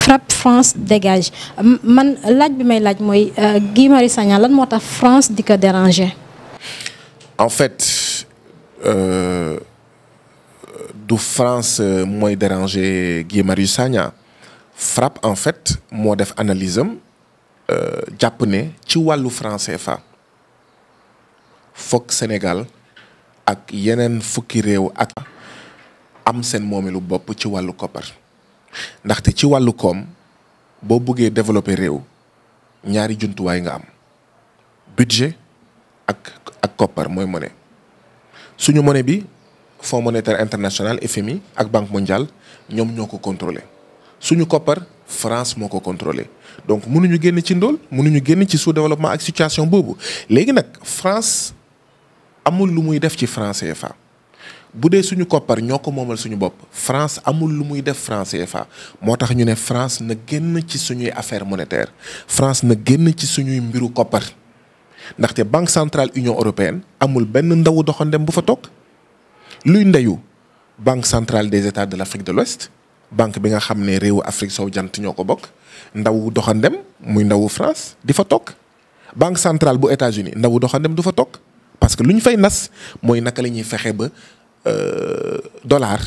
frappe France dégage man laaj bi may laaj mooy Guy Marius Sagna lan moo tax France di ko déranger. en fait du France mooy déranger Guy Marius Sagna frappe en fait moo def analyse am jàpp ne ci wàllu franc CFA foog Sénégal ak yeneen fukki réew ak am seen moomeelu bopp ci wàllu koppar ndaxte ci wàllu koom boo bëggee développer réew ñaari jumtuwaay nga am budget ak koppar mooy monnaie suñu monnaie bi Fonds monétaire international FMI ak Banque mondiale ñoom ñoo ko contrôler suñu koppar France moo ko contrôler donc mënuñu génn ci ndóol mënuñu génn ci sous-développement ak situation boobu léegi nag France amul lu muy def ci franc CFA bu dee suñu koppar ñoo ko moomal suñu bopp France amul lu muy def franc CFA moo tax ñu ne France na génn ci suñuy affaire monétaire France na génn ci suñuy mbiru koppar ndaxte Banque centrale Union européenne amul benn ndawu doxandem bu fa toog luy ndeyu Banque centrale des États de l'Afrique de l'Ouest banque bi nga xam ne réewu Afrique sowu jant ñoo ko bokk ndawu doxandem muy ndawu France di fa toog Banque centrale bu États-Unis ndawu doxandem du fa toog parce que lu ñu fay nas mooy naka la ñuy fexe ba dollar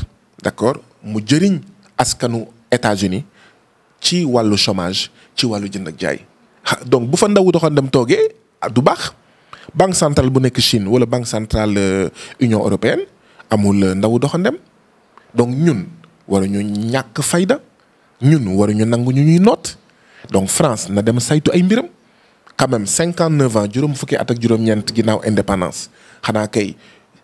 d'accord mu jëriñ askanu États-Unis ci wàllu chômage ci wàllu jënd ak jaay donc bu fa ndawu doxandem toogee du baax Banque centrale bu nekk Chine wala Banque centrale Union européenne amul ndawu doxandem donc ñun waruñu ñàkk fayda ñun waruñu nangu ñu ñuy noot donc France na dem saytu ay mbiram quand même 59 ans juróom fukki at ak juróom-ñeent ginnaaw indépendance xanaa kay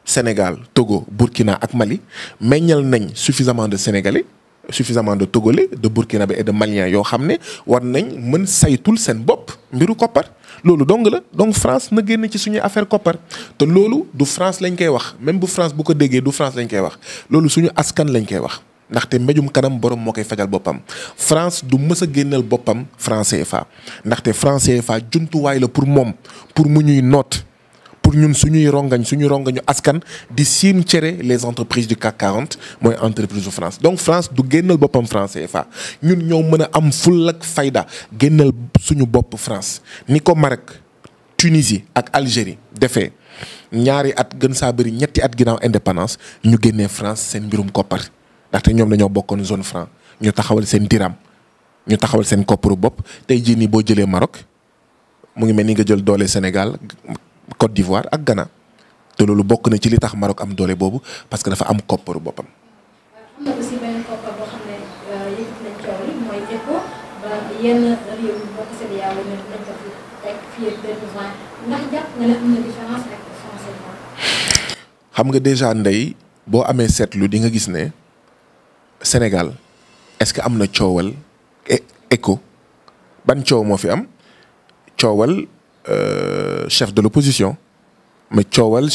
Sénégal Togo Burkina ak Mali meññal nañ suffisamment de Sénégalais suffisamment de Togolais de Burkinabé et de Maliens yoo xam ne war nañ mën saytul seen bopp mbiru koppar loolu dong la donc France na génn ci suñuy affaire koppar te loolu du France lañ koy wax même bu France bu ko déggee du France lañ koy wax loolu suñu askan lañ koy wax ndaxte mbéjum kanam borom moo koy fajal boppam France du mës a génnal boppam franc CFA ndaxte franc CFA jumtuwaay la pour moom pour mu ñuy noot pour ñun suñuy rongañu askan di siim cere les entreprises du CAC 40 mooy entreprise de France donc France du génnal boppam franc CFA ñun ñoo mën a am ful ak fayda génnal suñu bopp France ni ko Maroc Tunisie ak Algérie defee ñaari at gën saa bëri ñetti at ginnaaw indépendance ñu génnee France seen mbirum koppar ndaxte ñoom dañoo bokkoon zone franc ñu taxawal seen dirham ñu taxawal seen kopparu bopp tey jii nii boo jëlee Maroc mu ngi mel ni nga jël doole Sénégal Côte d'Ivoire ak Ghana te loolu bokk na ci li tax Maroc am doole boobu parce que dafa am kopparu boppam. am na aussi beneen koppar boo xam ne yëkkati nañ coow li mooy ECO ba yenn réew yi bokk CEDEAO ne nañ ko fi teg fii ak 2020 ndax jàpp nga ne am na différence ak franc CFA. xam nga déjà ndey boo amee seetlu di nga gis ne Sénégal est-ce que am na coowal ECO ban coow moo fi am coowal chef de l'opposition mais coowal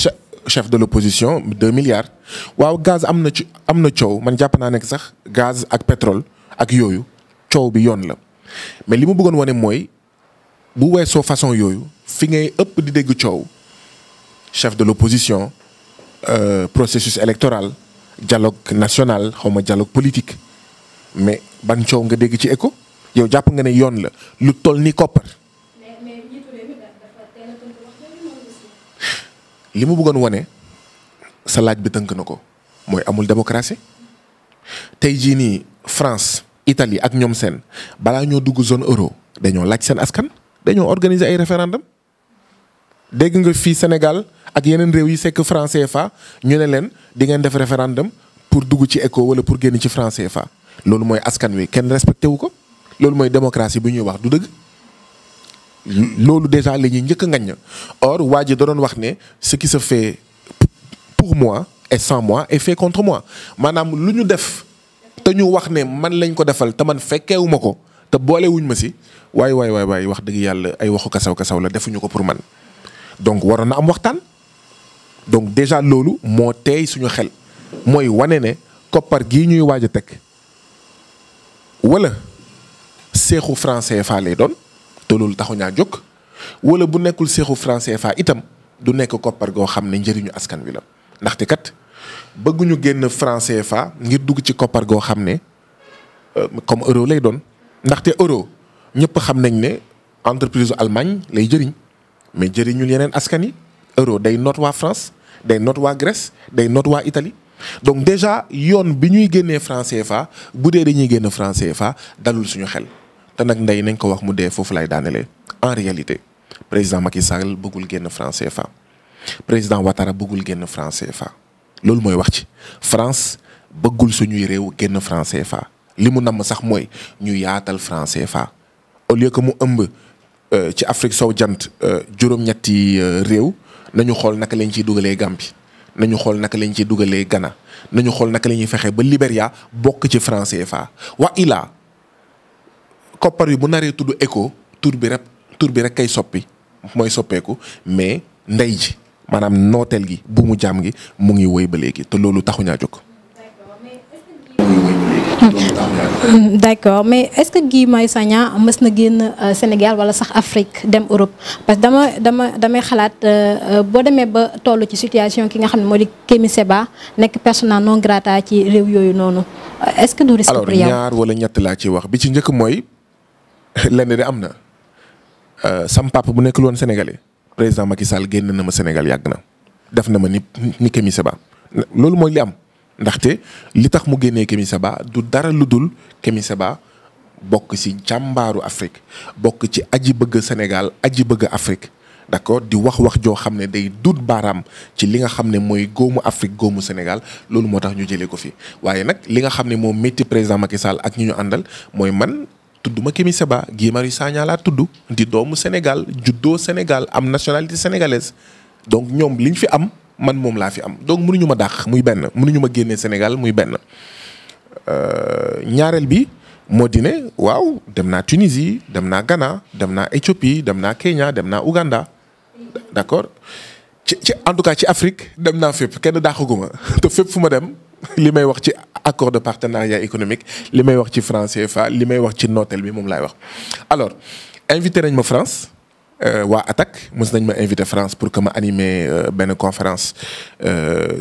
chef de l'opposition 2 milliards waaw gaz am na coow man jàpp naa nekk sax gaz ak pétrole ak yooyu coow bi yoon la mais li mu bëggoon wane mooy bu weesoo façon yooyu fi ngay ëpp di dégg coow chef de l'opposition processus électoral dialogue national xawma dialogue politique mais ban coow nga dégg ci ECO yow jàpp nga ne yoon la lu toll ni koppar. li mu bëggoon wane sa laaj bi tënk na ko mooy amul démocratie tey jii nii France Italie ak ñoom seen balaa ñoo dugg zone euro dañoo laaj seen askan dañoo organiser ay référendum dégg nga fii Sénégal ak yeneen réew yi sekk franc CFA ñu ne leen di ngeen def référendum pour dugg ci ECO wala pour génn ci franc CFA loolu mooy askan wi kenn respecté wu ko loolu mooy démocratie bu ñuy wax du dëgg. loolu déjà la ñuy njëkk a ngañ or waa ji da doon wax ne ce qui se fait pour moi et sans moi est fait contre moi maanaam lu ñu def te ñu wax ne man lañ ko defal te man fekkeewu ma ko te boolewuñ ma si waay wax dëgg yàlla ay waxu kasaw la defuñu ko pour man donc waroon na am waxtaan donc déjà loolu moo teey suñu xel mooy wane ne koppar gii ñuy waaj a teg wala seexu franc CFA lay doon te loolu taxu ñaa jóg wala bu nekkul seexu franc CFA itam du nekk koppar goo xam ne njëriñu askan wi la ndaxte kat bëgguñu génn franc CFA ngir dugg ci koppar goo xam ne comme euro lay doon ndaxte euro ñëpp xam nañ ne entreprise Allemagne lay jëriñ mais jëriñul yeneen askan yi. euro day noot waa France day noot waa Grèce day noot waa Italie donc déjà yoon bi ñuy génnee franc CFA bu dee dañuy génn franc CFA dalul suñu xel te nag ndey nañ ko wax mu dee foofu lay daanelee. en réalité président Macky Sall bëggul génn franc CFA président Ouattara bëggul génn franc CFA loolu mooy wax ci France bëggul suñuy réew génn franc CFA li mu namm sax mooy ñu yaatal franc CFA au lieu que mu ëmb ci Afrique sowu jant juróom-ñetti réew. nañu xool naka lañ ciy dugalee Gambie nañu xool naka lañ ciy dugalee Ghana nañu xool naka la ñuy fexe ba Libéria bokk ci franc CFA wa ilaa koppar yi bu naree tudd ECO tur bi rek kay soppi mooy soppeeku mais ndey ji maanaam nooteel gi bu mu jaam gi mu ngi woy ba léegi te loolu taxuñaa jóg. d'accord mais est-ce que Guy Marius Sagna mës na génn Sénégal wala sax Afrique dem Europe parce que damay xalaat boo demee ba toll ci situation ki nga xam ne moo di Kémi Séba nekk persona non grata ci réew yooyu noonu est-ce que du risque pour yow. ñaar wala ñett laa ci wax bi ci njëkk mooy lenn de am na sam papa bu nekk loon sénégalais président Macky Sall génn na ma Sénégal yàgg na def na ma ni Kémi Séba loolu mooy li am. ndaxte li tax mu génnee Kémi Séba du dara lu dul Kémi Séba bokk ci jàmbaaru Afrique bokk ci aji bëgg Sénégal aji bëgg Afrique d'accord di wax joo xam ne day dut baaraam ci li nga xam ne mooy góomu Afrique góomu Sénégal loolu moo tax ñu jëlee ko fi waaye nag li nga xam ne moo métti président Macky Sall ak ñi ñu àndal mooy man tudduma Kémi Séba Guy Marius Sagna laa tudd di doomu Sénégal juddoo Sénégal am nationalité sénégalaise donc ñoom liñ fi am. man moom laa fi am donc mënuñu ma dàq muy benn mënuñu ma génnee Sénégal muy benn ñaareel bi moo di ne waaw dem naa Tunisie dem naa Ghana dem naa Éthiopie dem naa Kenya dem naa Ouganda d'accord ci en tout cas ci Afrique dem naa fépp kenn dàqaguma te fépp fu ma dem li may wax ci accord de partenariat économique li may wax ci franc CFA li may wax ci nooteel bi moom laay wax alors invité nañ ma France. waa attaque mos nañ ma invité France pour que ma animer benn conférence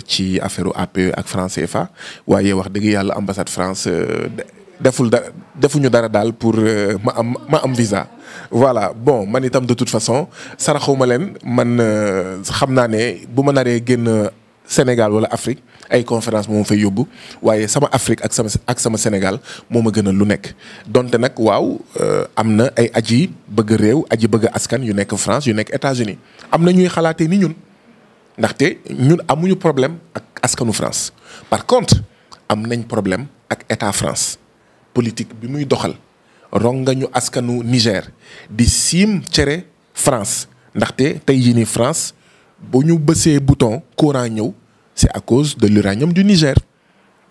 ci affaire APE ak franc CFA waaye wax dëgg yàlla ambassade France defuñu dara daal pour ma am visa. voilà bon man itam de toute façon saraxuma leen man xam naa ne bu ma naree génn Sénégal wala Afrique ay conférence moom fay yóbbu waaye sama Afrique ak sama Sénégal moo ma gënal lu nekk donte nag waaw am na ay aji bëgg réew aji bëgg askan yu nekk France yu nekk États-Unis am na ñuy xalaatee ni ñun ndaxte ñun amuñu problème ak askanu France par contre am nañ problème ak état France politique bi muy doxal rongañu askanu Niger di siim cere France ndaxte tey jii nii France bu ñu bësee bouton courant ñëw c'est à cause de l'uranium du Niger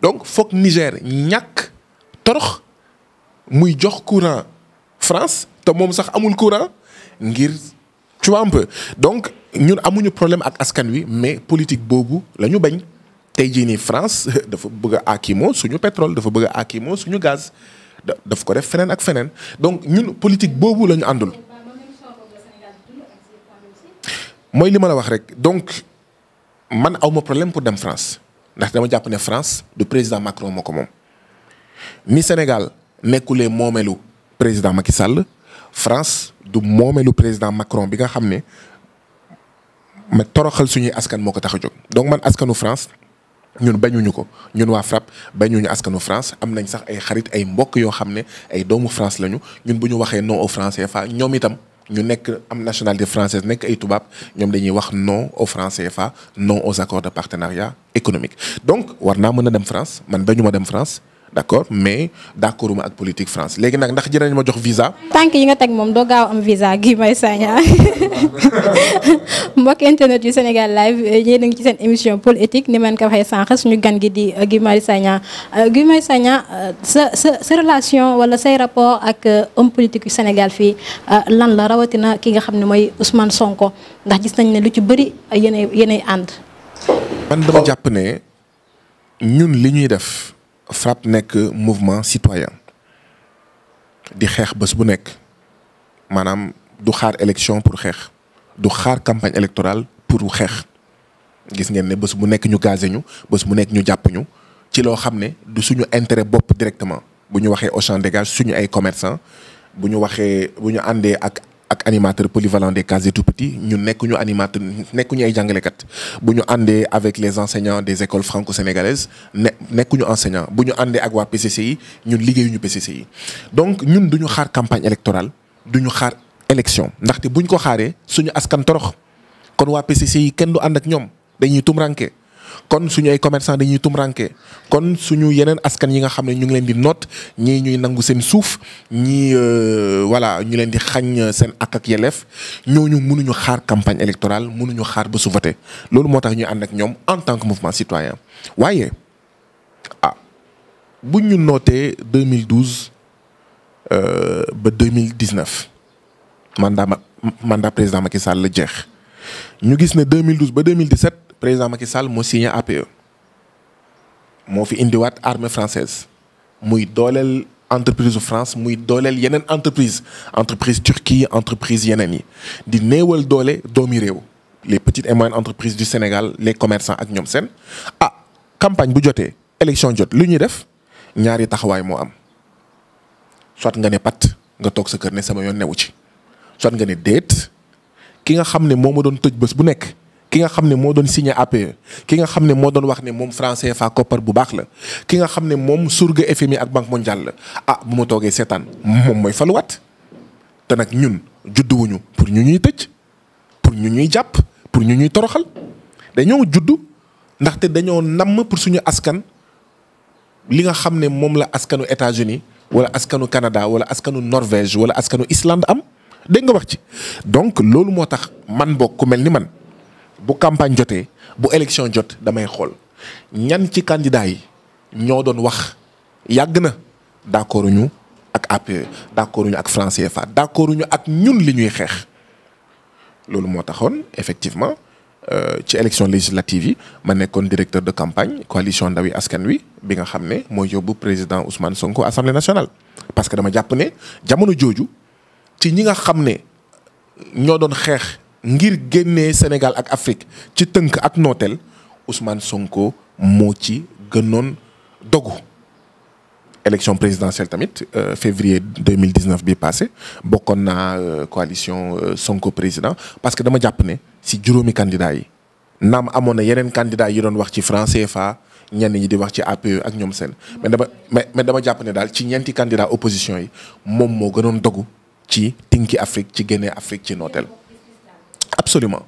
donc foog Niger ñàkk torox muy jox courant France te moom sax amul courant ngir tu vois un peu donc ñun amuñu problème ak askan wi mais politique boobu la ñu bañ tey jii nii France dafa bëgg a aakimoo suñu pétrole dafa bëgg a aakimoo suñu gaz daf ko def feneen ak feneen donc ñun politique boobu la ñu àndul. mooy li ma la wax rek donc man awma problème pour dem France ndax dama jàpp ne France du président Macron moo ko moom ni Sénégal nekkulee moomeelu président Macky Sall France du moomeelu président Macron bi nga xam ne ma toroxal suñuy askan moo ko tax a jóg donc man askanu France ñun bañuñu ko ñun waa FRAPP bañuñu askanu France am nañ sax ay xarit ay mbokk yoo xam ne ay doomu France lañu ñun bu ñu waxee non au franc CFA ñoom itam ñu nekk am nationalité française nekk ay tubaab ñoom dañuy wax non au franc CFA non aux accords de partenariat économique donc war naa mën a dem France man bañu ma dem France d'accord mais d'accorduma ak politique France léegi nag ndax dinañ ma jox visa. tànk yi nga teg moom doo gaaw am visa Guy Marius Sagna mbokk internet yu Sénégal live yéen a ngi ci seen émission Pôle Éthique ni ma leen ko waxee sànq suñu gan gi di Guy Marius Sagna Guy Marius Sagna sa relation wala say rapport ak homme politique yu Sénégal fii lan la rawatina ki nga xam ne mooy Ousmane Sonko ndax gis nañ ne lu ci bëri yéenay ànd. man dama jàpp ne ñun li ñuy def. FRAPP nekk mouvement citoyen di xeex bés bu nekk maanaam du xaar élection pour xeex du xaar campagne électorale pour xeex gis ngeen ne bés bu nekk ñu gazé ñu bés bu nekk ñu jàpp ñu ci loo xam ne du suñu intérêt bopp directement bu ñu waxee Auchan dégage suñu ay commerçants bu ñu àndee ak animateur polyvalent des cases des tout-petits ñun nekkuñu animateur nekkuñu ay jàngalekat bu ñu àndee avec les enseignants des écoles franco-sénégalaises nekkuñu enseignant bu ñu àndee ak waa PCCI ñun liggéeyuñu PCCI donc ñun duñu xaar campagne électorale duñu xaar élection ndaxte buñ ko xaaree suñu askan torox kon waa PCCI kenn du ànd ak ñoom dañuy tumranke kon suñu ay commerçant dañuy tumranke kon suñu yeneen askan yi nga xam ne ñu ngi leen di noot ñii ñuy nangu seen suuf ñii voilà ñu leen di xañ seen ak yelleef ñooñu mënuñu xaar campagne électorale mënuñu xaar ba su voté loolu moo tax ñuy ànd ak ñoom en tant que mouvement citoyen waaye buñ ñu nootee 2012 ba 2019 mandat président Macky Sall la jeex ñu gis ne 2012 ba 2017 président Macky Sall moo signé APE moo fi indiwaat armée française muy dooleel entreprise France muy dooleel yeneen entreprise Turquie entreprise yeneen yi di néewal doole doomi réew les petites et moyennes entreprises du Sénégal les commerçants ak ñoom seen campagne bu jotee élection jot lu ñuy def ñaari taxawaay moo am soit nga ne pat nga toog sa kër ne sama yoon newu ci soit nga ne déet ki nga xam ne moo ma doon tëj bés bu nekk ki nga xam ne moo doon signé APE ki nga xam ne moo doon wax ne moom franc CFA koppar bu baax la ki nga xam ne moom surga FMI ak Banque mondiale la bu ma toogee seetaan moom mooy faluwaat te nag ñun judduwuñu pour ñu ñuy tëj pour ñu ñuy jàpp pour ñu ñuy toroxal dañoo juddu ndaxte dañoo namm pour suñu askan li nga xam ne moom la askanu États-Unis wala askanu Canada wala askanu Norvège wala askanu Islande am dégg nga wax ci donc loolu moo tax man bokk ku mel ni man bu campagne jotee bu élection jot damay xool ñan ci candidat yi ñoo doon wax yàgg na d'accord ñu ak APE d'accord ñu ak franc CFA d'accord ñu ak ñun li ñuy xeex loolu moo taxoon effectivement ci élection législative yi ma nekkoon directeur de campagne coalition Ndawi Askan Wi bi nga xam ne mooy yóbbu président Ousmane Sonko Assemblée nationale. parce que dama jàpp ne jamono jooju ci ñi nga xam ne ñoo doon xeex ngir génnee Sénégal ak Afrique ci tënk ak nooteel Ousmane Sonko moo ci gënoon dogu. élection présidentielle tamit février 2019 bi passé bokkoon naa coalition Sonko président parce que dama jàpp ne si juróomi candidat yi naam amoon na yeneen candidat yi doon wax ci franc CFA ñenn ñi di wax ci APE ak ñoom seen mais dama jàpp ne daal ci ñeenti candidat opposition yi moom moo gënoon dogu ci tinki Afrique ci génnee Afrique ci nooteel absolument